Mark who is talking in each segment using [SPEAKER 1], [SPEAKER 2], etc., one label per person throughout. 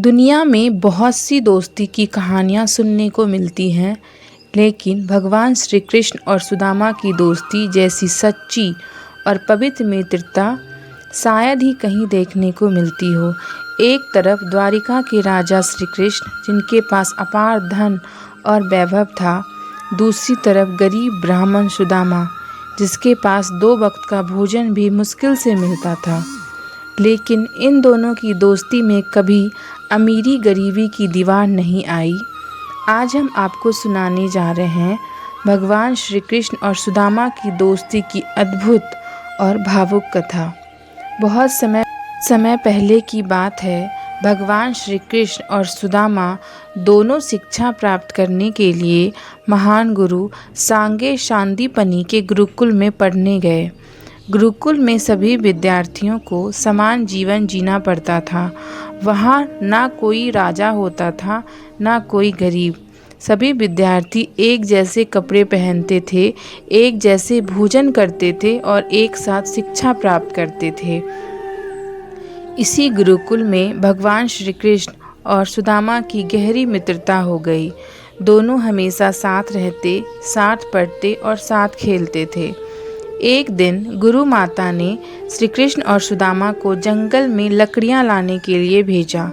[SPEAKER 1] दुनिया में बहुत सी दोस्ती की कहानियाँ सुनने को मिलती हैं, लेकिन भगवान श्री कृष्ण और सुदामा की दोस्ती जैसी सच्ची और पवित्र मित्रता शायद ही कहीं देखने को मिलती हो। एक तरफ द्वारिका के राजा श्री कृष्ण, जिनके पास अपार धन और वैभव था, दूसरी तरफ गरीब ब्राह्मण सुदामा, जिसके पास 2 वक्त का भोजन भी मुश्किल से मिलता था। लेकिन इन दोनों की दोस्ती में कभी अमीरी गरीबी की दीवार नहीं आई। आज हम आपको सुनाने जा रहे हैं भगवान श्री कृष्ण और सुदामा की दोस्ती की अद्भुत और भावुक कथा। बहुत समय पहले की बात है। भगवान श्री कृष्ण और सुदामा दोनों शिक्षा प्राप्त करने के लिए महान गुरु सांगे सांदीपनि के गुरुकुल में पढ़ने गए। गुरुकुल में सभी विद्यार्थियों को समान जीवन जीना पड़ता था। वहाँ ना कोई राजा होता था, ना कोई गरीब। सभी विद्यार्थी एक जैसे कपड़े पहनते थे, एक जैसे भोजन करते थे और एक साथ शिक्षा प्राप्त करते थे। इसी गुरुकुल में भगवान श्री कृष्ण और सुदामा की गहरी मित्रता हो गई। दोनों हमेशा साथ रहते, साथ पढ़ते और साथ खेलते थे। एक दिन गुरु माता ने श्री कृष्ण और सुदामा को जंगल में लकड़ियां लाने के लिए भेजा।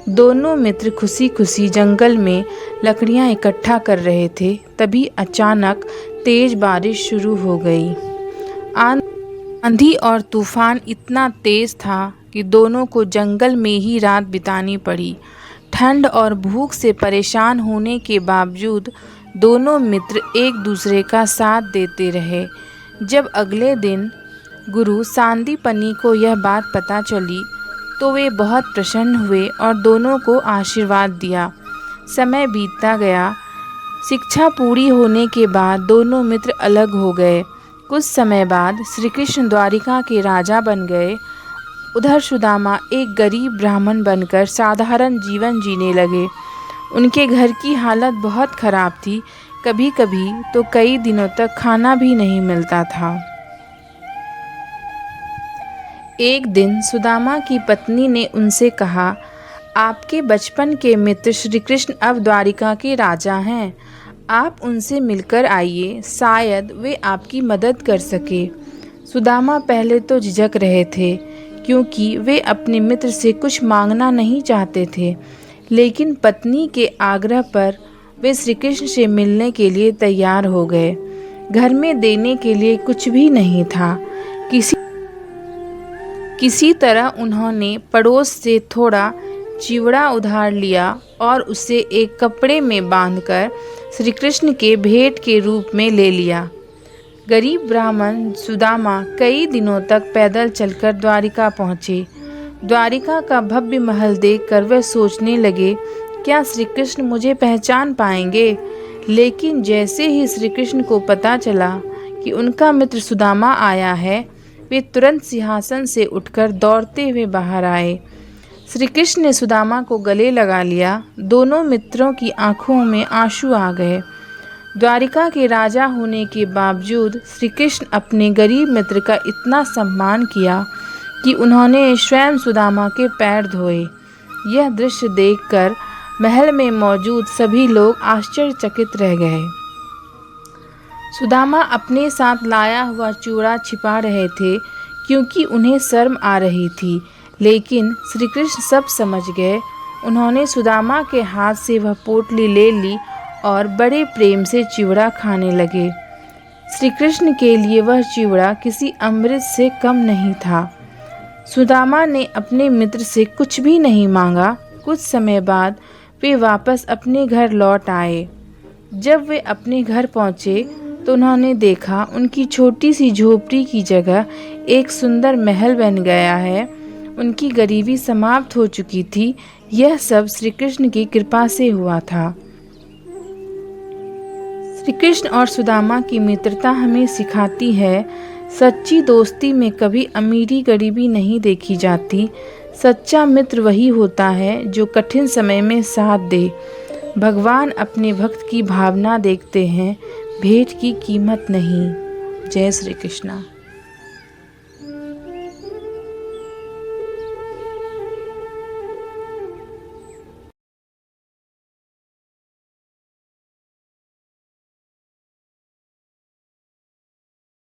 [SPEAKER 1] दोनों मित्र खुशी खुशी जंगल में लकड़ियां इकट्ठा कर रहे थे। तभी अचानक तेज बारिश शुरू हो गई। आंधी और तूफान इतना तेज था कि दोनों को जंगल में ही रात बितानी पड़ी। ठंड और भूख से परेशान होने के बावजूद दोनों मित्र एक दूसरे का साथ देते रहे। जब अगले दिन गुरु सांदीपनि को यह बात पता चली तो वे बहुत प्रसन्न हुए और दोनों को आशीर्वाद दिया। समय बीतता गया। शिक्षा पूरी होने के बाद दोनों मित्र अलग हो गए। कुछ समय बाद श्री कृष्ण द्वारिका के राजा बन गए। उधर सुदामा एक गरीब ब्राह्मण बनकर साधारण जीवन जीने लगे। उनके घर की हालत बहुत खराब थी। कभी कभी तो कई दिनों तक खाना भी नहीं मिलता था। एक दिन सुदामा की पत्नी ने उनसे कहा, आपके बचपन के मित्र श्री कृष्ण अब द्वारिका के राजा हैं। आप उनसे मिलकर आइए, शायद वे आपकी मदद कर सके। सुदामा पहले तो झिझक रहे थे, क्योंकि वे अपने मित्र से कुछ मांगना नहीं चाहते थे। लेकिन पत्नी के आग्रह पर वे श्री कृष्ण से मिलने के लिए तैयार हो गए। घर में देने के लिए कुछ भी नहीं था। किसी तरह उन्होंने पड़ोस से थोड़ा चिवड़ा उधार लिया और उसे एक कपड़े में बांधकर श्री कृष्ण के भेंट के रूप में ले लिया। गरीब ब्राह्मण सुदामा कई दिनों तक पैदल चलकर द्वारिका पहुँचे। द्वारिका का भव्य महल देखकर वे सोचने लगे, क्या श्री कृष्ण मुझे पहचान पाएंगे? लेकिन जैसे ही श्री कृष्ण को पता चला कि उनका मित्र सुदामा आया है, वे तुरंत सिंहासन से उठकर दौड़ते हुए बाहर आए। श्री कृष्ण ने सुदामा को गले लगा लिया। दोनों मित्रों की आंखों में आंसू आ गए। द्वारिका के राजा होने के बावजूद श्री कृष्ण अपने गरीब मित्र का इतना सम्मान किया कि उन्होंने स्वयं सुदामा के पैर धोए। यह दृश्य देखकर महल में मौजूद सभी लोग आश्चर्यचकित रह गए। सुदामा अपने साथ लाया हुआ चूड़ा छिपा रहे थे, क्योंकि उन्हें शर्म आ रही थी। लेकिन श्री कृष्ण सब समझ गए। उन्होंने सुदामा के हाथ से वह पोटली ले ली और बड़े प्रेम से चिवड़ा खाने लगे। श्री कृष्ण के लिए वह चिवड़ा किसी अमृत से कम नहीं था। सुदामा ने अपने मित्र से कुछ भी नहीं मांगा। कुछ समय बाद वे वापस अपने घर लौट आए। जब वे अपने घर पहुँचे तो उन्होंने देखा उनकी छोटी सी झोपड़ी की जगह एक सुंदर महल बन गया है। उनकी गरीबी समाप्त हो चुकी थी। यह सब श्री कृष्ण की कृपा से हुआ था। श्री कृष्ण और सुदामा की मित्रता हमें सिखाती है, सच्ची दोस्ती में कभी अमीरी गरीबी नहीं देखी जाती। सच्चा मित्र वही होता है जो कठिन समय में साथ दे। भगवान अपने भक्त की भावना देखते हैं, भेंट की कीमत नहीं। जय श्री कृष्णा।